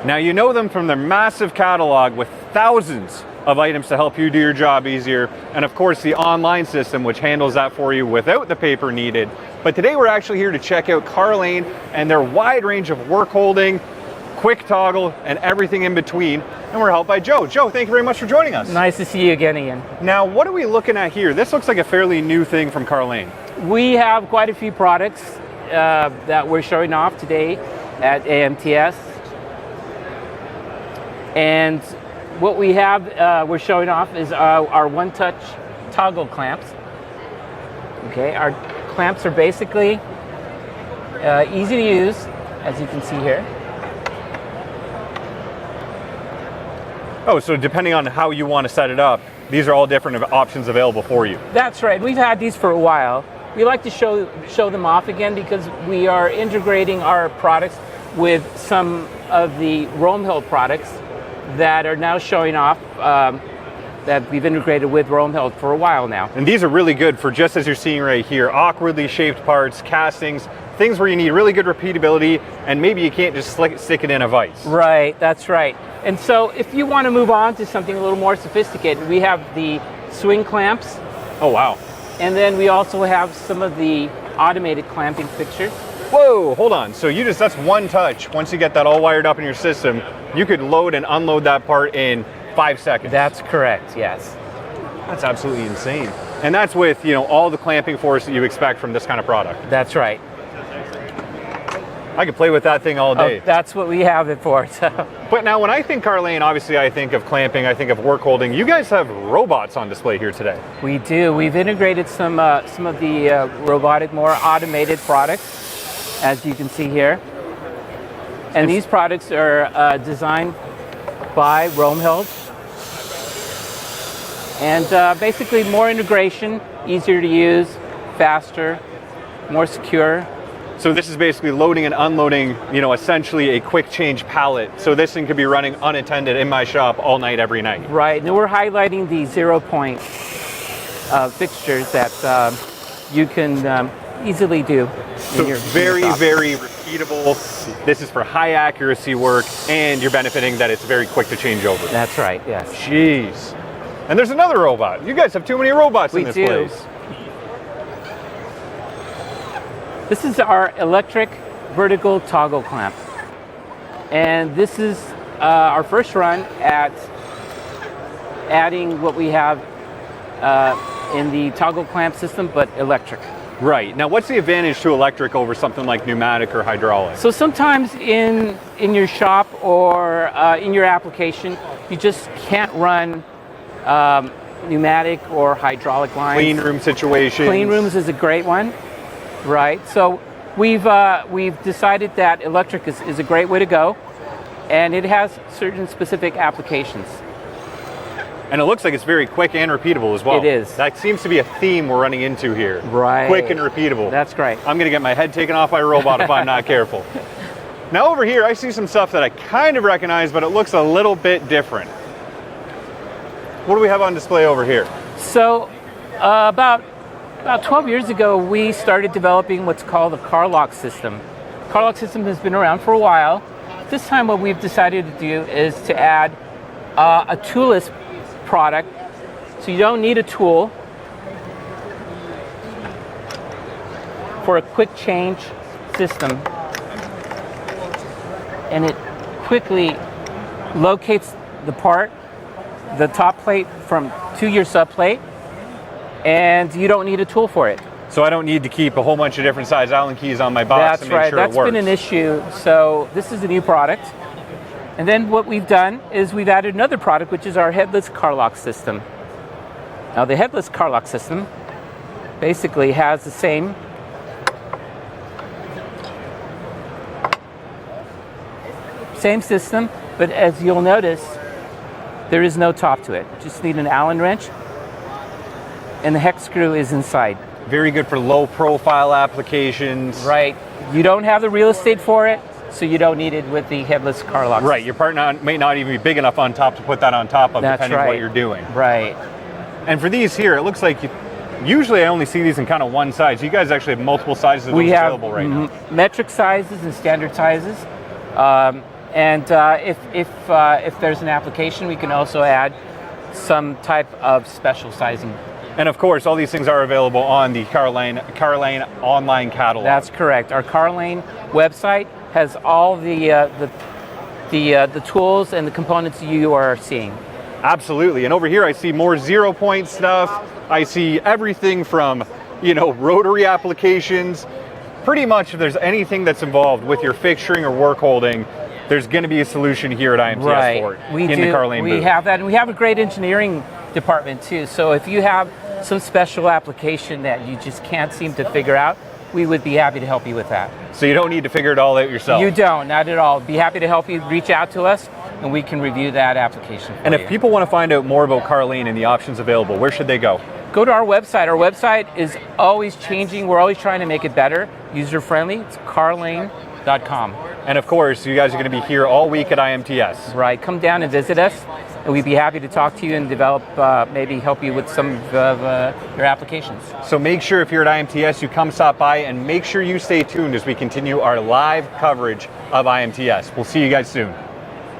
Now you know them from their massive catalog with thousands of items to help you do your job easier, and of course the online system which handles that for you without the paper needed. But today we're actually here to check out Carr Lane and their wide range of work holding, quick toggle, and everything in between. And we're helped by Joe. Joe, thank you very much for joining us. Nice to see you again, Ian. Now, what are we looking at here? This looks like a fairly new thing from Carr Lane. We have quite a few products that we're showing off today at IMTS. And what we have we're showing off is our one-touch toggle clamps. Okay, our clamps are basically easy to use, as you can see here. Oh, so depending on how you want to set it up, these are all different options available for you. That's right. We've had these for a while. We like to show them off again because we are integrating our products with some of the Rome Hill products that are now showing off that we've integrated with Rome Hill for a while now. And these are really good for, just as you're seeing right here, awkwardly shaped parts, castings, things where you need really good repeatability and maybe you can't just stick it in a vise. Right, that's right. And so if you want to move on to something a little more sophisticated, we have the swing clamps. Oh, wow. And then we also have some of the automated clamping fixtures. Whoa, hold on. So that's one touch. Once you get that all wired up in your system, you could load and unload that part in 5 seconds. That's correct, yes. That's absolutely insane. And that's with, all the clamping force that you expect from this kind of product. That's right. I could play with that thing all day. Oh, that's what we have it for. So. But now when I think Carr Lane, obviously I think of clamping, I think of work holding. You guys have robots on display here today. We do. We've integrated some of the robotic, more automated products, as you can see here. And these products are designed by Rome Hill. And basically more integration, easier to use, faster, more secure. So this is basically loading and unloading, essentially a quick change pallet. So this thing could be running unattended in my shop all night, every night. Right, and we're highlighting the 0-point fixtures that you can easily do. So very repeatable. This is for high accuracy work, and you're benefiting that it's very quick to change over. That's right, yes. Jeez. And there's another robot. You guys have too many robots in this place. This is our electric vertical toggle clamp. And this is our first run at adding what we have in the toggle clamp system, but electric. Right. Now, what's the advantage to electric over something like pneumatic or hydraulic? So sometimes in your shop or in your application, you just can't run pneumatic or hydraulic lines. Clean room situations. Clean rooms is a great one. Right, so we've decided that electric is a great way to go, and it has certain specific applications. And it looks like it's very quick and repeatable as well. It is. That seems to be a theme we're running into here. Right. Quick and repeatable. That's great. I'm going to get my head taken off by a robot if I'm not careful. Now over here, I see some stuff that I kind of recognize, but it looks a little bit different. What do we have on display over here? So about 12 years ago, we started developing what's called a Carr lock system. Carr lock system has been around for a while. This time what we've decided to do is to add a toolless product. So you don't need a tool for a quick change system. And it quickly locates the part, the top plate to your subplate, and you don't need a tool for it. So I don't need to keep a whole bunch of different size Allen keys on my box to make sure it works. That's right. That's been an issue. So this is a new product. And then what we've done is we've added another product, which is our headless Carr lock system. Now the headless Carr lock system basically has the same system, but as you'll notice, there is no top to it. You just need an Allen wrench, and the hex screw is inside. Very good for low profile applications. Right. You don't have the real estate for it, so you don't need it with the headless Carr lock. Right. Your part may not even be big enough on top to put that on top of, depending on what you're doing. Right. And for these here, it looks like usually I only see these in kind of one size. You guys actually have multiple sizes of those available right now. Metric sizes and standard sizes. And if there's an application, we can also add some type of special sizing. And of course, all these things are available on the Carr Lane online catalog. That's correct. Our Carr Lane website has all the tools and the components you are seeing. Absolutely. And over here I see more 0-point stuff. I see everything from, rotary applications. Pretty much if there's anything that's involved with your fixturing or work holding, there's going to be a solution here at IMTS for it in the Carr Lane booth. We have that, and we have a great engineering department too. So if you have some special application that you just can't seem to figure out, we would be happy to help you with that. So you don't need to figure it all out yourself? You don't, not at all. Be happy to help you. Reach out to us, and we can review that application for And you. if people want to find out more about Carr Lane and the options available, where should they go? Go to our website. Our website is always changing. We're always trying to make it better, user-friendly. It's carlane.com. And of course, you guys are going to be here all week at IMTS. Right. Come down and visit us, and we'd be happy to talk to you and develop, maybe help you with some of your applications. So make sure if you're at IMTS, you come stop by, and make sure you stay tuned as we continue our live coverage of IMTS. We'll see you guys soon.